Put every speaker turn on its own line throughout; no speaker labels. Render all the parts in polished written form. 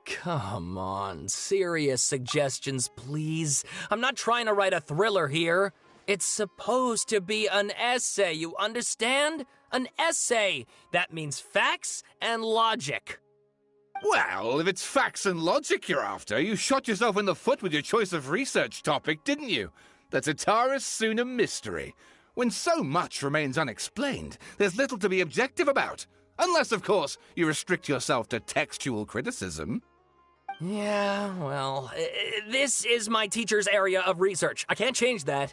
Come on, serious suggestions, please. I'm not trying to write a thriller here. It's supposed to be an essay, you understand? An essay. That means facts and logic.
Well, if it's facts and logic you're after, you shot yourself in the foot with your choice of research topic, didn't you? The Tatara Suna mystery. When so much remains unexplained, there's little to be objective about. Unless, of course, you restrict yourself to textual criticism.
Yeah, well, this is my teacher's area of research. I can't change that.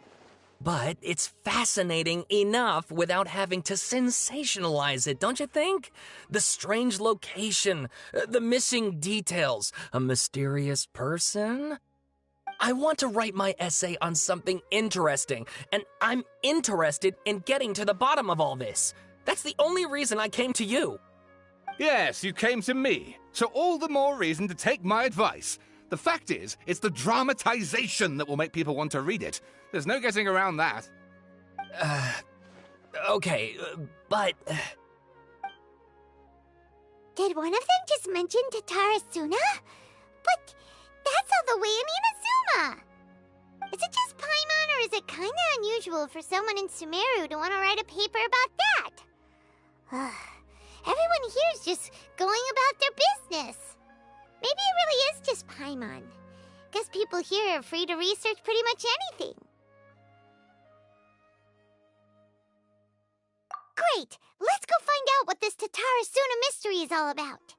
But it's fascinating enough without having to sensationalize it, don't you think? The strange location, the missing details, a mysterious person. I want to write my essay on something interesting, and I'm interested in getting to the bottom of all this. That's the only reason I came to you.
Yes, you came to me, so all the more reason to take my advice. The fact is, it's the dramatization that will make people want to read it. There's no getting around that.
Okay, but...
Did one of them just mention Tatara Suna? But that's all the way in Inazuma! Is it just Paimon, or is it kinda unusual for someone in Sumeru to want to write a paper about that? Everyone here's just going about their business. Maybe it really is just Paimon. Guess people here are free to research pretty much anything. Great! Let's go find out what this Tatara Suna mystery is all about.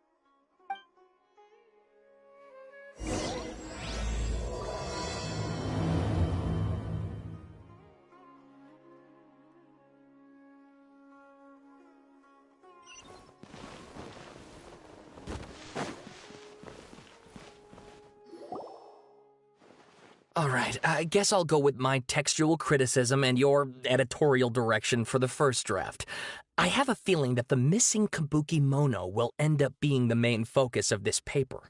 All right, I guess I'll go with my textual criticism and your editorial direction for the first draft. I have a feeling that the missing Kabuki Mono will end up being the main focus of this paper.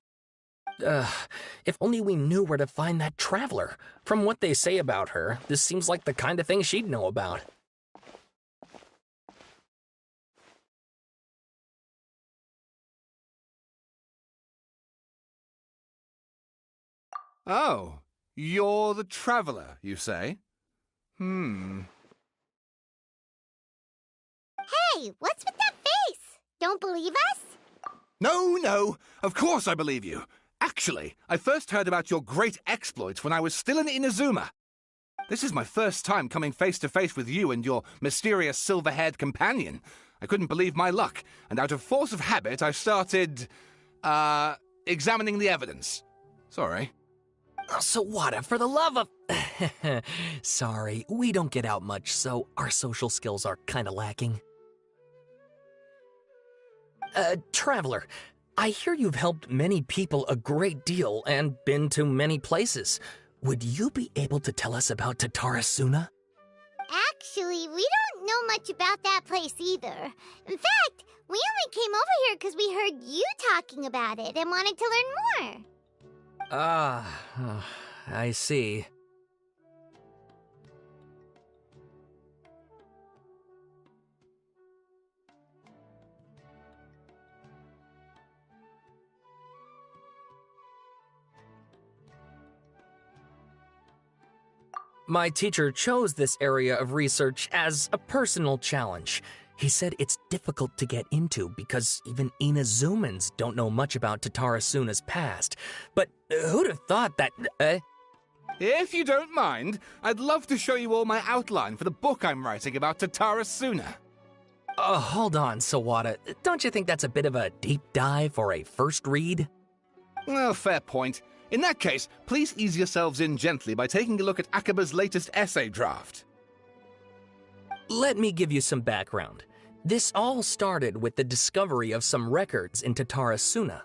If only we knew where to find that traveler. From what they say about her, this seems like the kind of thing she'd know about.
Oh, you're the traveler, you say?
Hey, what's with that face? Don't believe us?
No, of course I believe you. Actually, I first heard about your great exploits when I was still in Inazuma. This is my first time coming face to face with you and your mysterious silver-haired companion. I couldn't believe my luck, and out of force of habit, I started, examining the evidence. Sorry.
Sawada, for the love of... Sorry, we don't get out much, so our social skills are kinda lacking. Traveler, I hear you've helped many people a great deal and been to many places. Would you be able to tell us about Tatara Suna?
Actually, we don't know much about that place either. In fact, we only came over here because we heard you talking about it and wanted to learn more.
I see. My teacher chose this area of research as a personal challenge. He said it's difficult to get into because even Inazumans don't know much about Tatara Suna's past. But who'd have thought that...
If you don't mind, I'd love to show you all my outline for the book I'm writing about Tatara Suna.
Hold on, Sawada. Don't you think that's a bit of a deep dive for a first read?
Well, fair point. In that case, please ease yourselves in gently by taking a look at Akaba's latest essay draft.
Let me give you some background. This all started with the discovery of some records in Tatarasuna.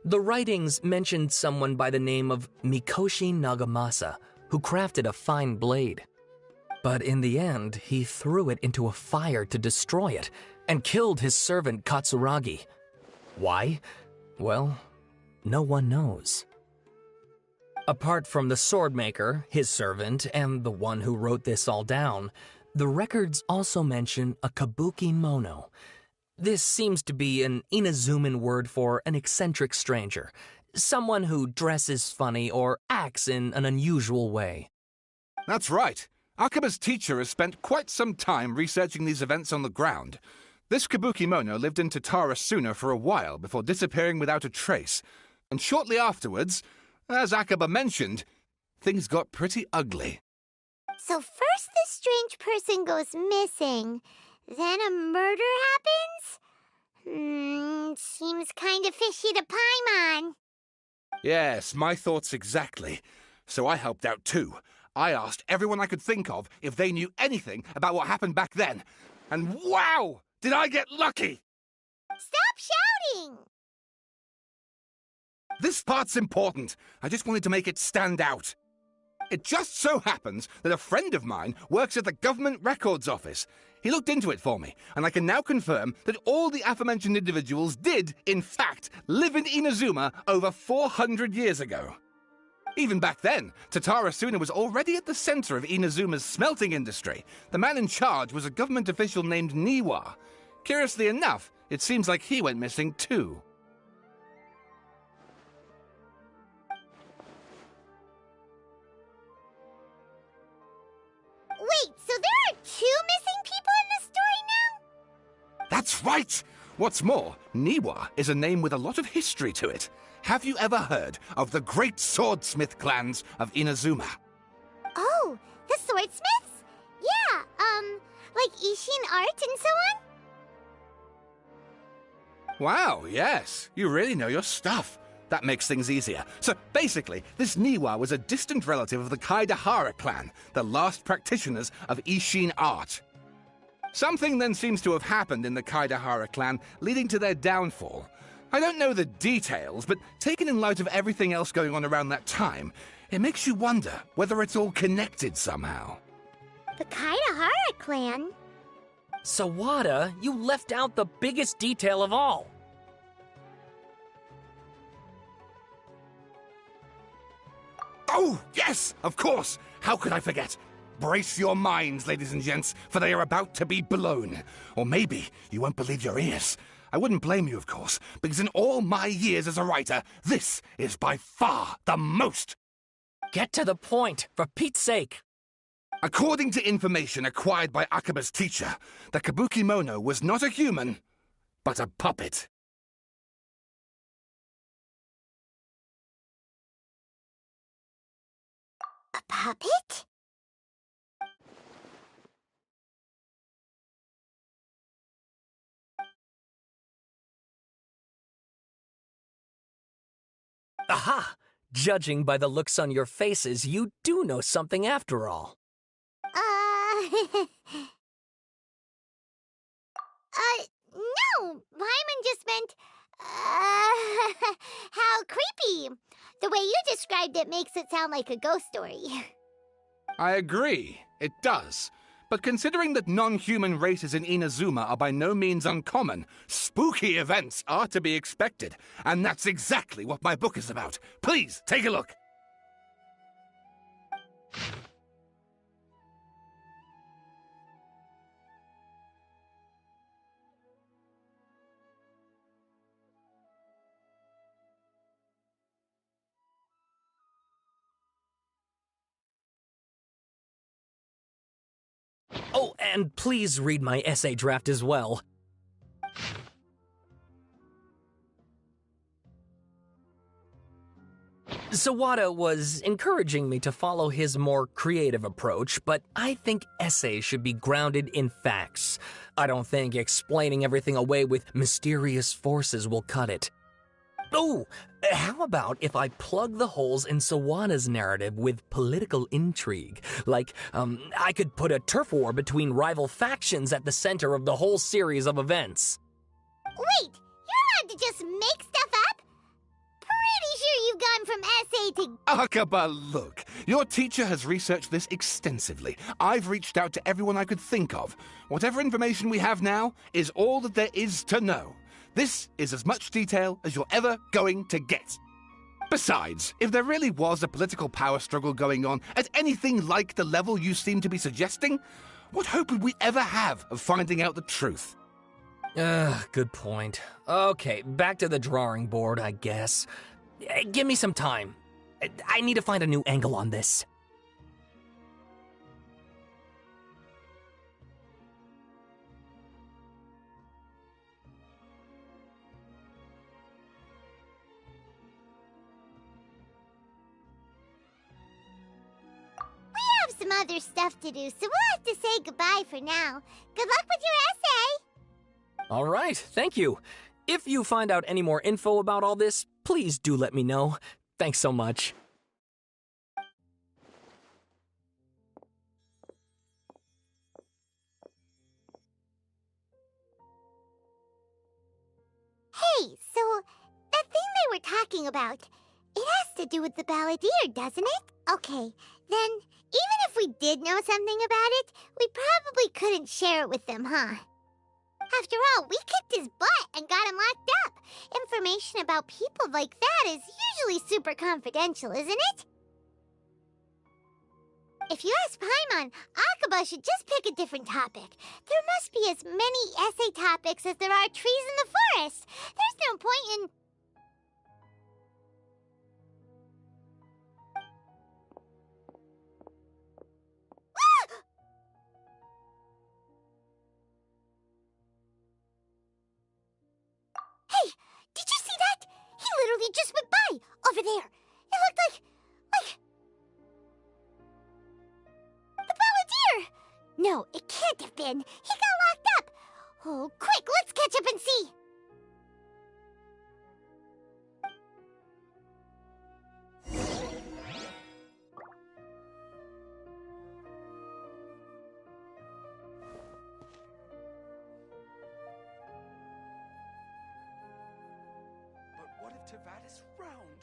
The writings mentioned someone by the name of Mikoshi Nagamasa, who crafted a fine blade. But in the end, he threw it into a fire to destroy it, and killed his servant Katsuragi. Why? Well, no one knows. Apart from the swordmaker, his servant, and the one who wrote this all down, the records also mention a kabuki mono. This seems to be an Inazuman word for an eccentric stranger, someone who dresses funny or acts in an unusual way.
That's right. Akaba's teacher has spent quite some time researching these events on the ground. This kabuki mono lived in Tatarasuna for a while before disappearing without a trace. And shortly afterwards, as Akaba mentioned, things got pretty ugly.
So first this strange person goes missing, then a murder happens? Seems kind of fishy to Paimon.
Yes, my thoughts exactly. So I helped out too. I asked everyone I could think of if they knew anything about what happened back then. And wow! Did I get lucky!
Stop shouting!
This part's important. I just wanted to make it stand out. It just so happens that a friend of mine works at the Government Records Office. He looked into it for me, and I can now confirm that all the aforementioned individuals did, in fact, live in Inazuma over 400 years ago. Even back then, Tatarasuna was already at the center of Inazuma's smelting industry. The man in charge was a government official named Niwa. Curiously enough, it seems like he went missing too.
Wait, so there are 2 missing people in the story now?
That's right! What's more, Niwa is a name with a lot of history to it. Have you ever heard of the great swordsmith clans of Inazuma?
Oh, the swordsmiths? Yeah, like Ishin art and so on?
Wow, yes. You really know your stuff. That makes things easier. So basically, this Niwa was a distant relative of the Kaidahara clan, the last practitioners of Ishin art. Something then seems to have happened in the Kaidahara clan, leading to their downfall. I don't know the details, but taken in light of everything else going on around that time, it makes you wonder whether it's all connected somehow.
The Kaidahara clan?
Sawada, you left out the biggest detail of all.
Oh, yes, of course. How could I forget? Brace your minds, ladies and gents, for they are about to be blown. Or maybe you won't believe your ears. I wouldn't blame you, of course, because in all my years as a writer, this is by far the most.
Get to the point, for Pete's sake.
According to information acquired by Akaba's teacher, the kabuki mono was not a human, but a puppet.
A puppet?
Aha! Judging by the looks on your faces, you do know something after all.
No! Paimon just meant, how creepy. The way you described it makes it sound like a ghost story.
I agree, it does. But considering that non-human races in Inazuma are by no means uncommon, spooky events are to be expected. And that's exactly what my book is about. Please, take a look.
Oh, and please read my essay draft as well. Sawada was encouraging me to follow his more creative approach, but I think essays should be grounded in facts. I don't think explaining everything away with mysterious forces will cut it. Oh, how about if I plug the holes in Sawada's narrative with political intrigue? Like, I could put a turf war between rival factions at the center of the whole series of events.
Wait, you're allowed to just make stuff up? Pretty sure you've gone from essay to...
Akaba, look. Your teacher has researched this extensively. I've reached out to everyone I could think of. Whatever information we have now is all that there is to know. This is as much detail as you're ever going to get. Besides, if there really was a political power struggle going on at anything like the level you seem to be suggesting, what hope would we ever have of finding out the truth?
Good point. Okay, back to the drawing board, I guess. Give me some time. I need to find a new angle on this.
We have some other stuff to do, so we'll have to say goodbye for now. Good luck with your essay!
All right, thank you. If you find out any more info about all this, please do let me know. Thanks so much.
Hey, so that thing they were talking about, it has to do with the balladeer, doesn't it? Okay, then even if we did know something about it, we probably couldn't share it with them, huh? After all, we kicked his butt and got him locked up. Information about people like that is usually super confidential, isn't it? If you ask Paimon, Akaba should just pick a different topic. There must be as many essay topics as there are trees in the forest. There's no point in... Hey, did you see that? He literally just went by, over there. It looked like... the balladeer! No, it can't have been. He got locked up. Oh, quick, let's catch up and see.
But what if Tavad is round?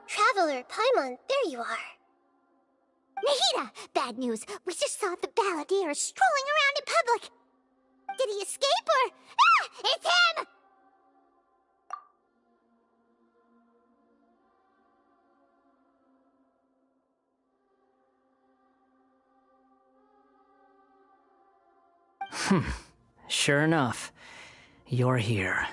Traveler, Paimon, there you are. Nahida! Bad news. We just saw the balladeer strolling around in public. Did he escape or... Ah! It's him!
Sure enough, you're here.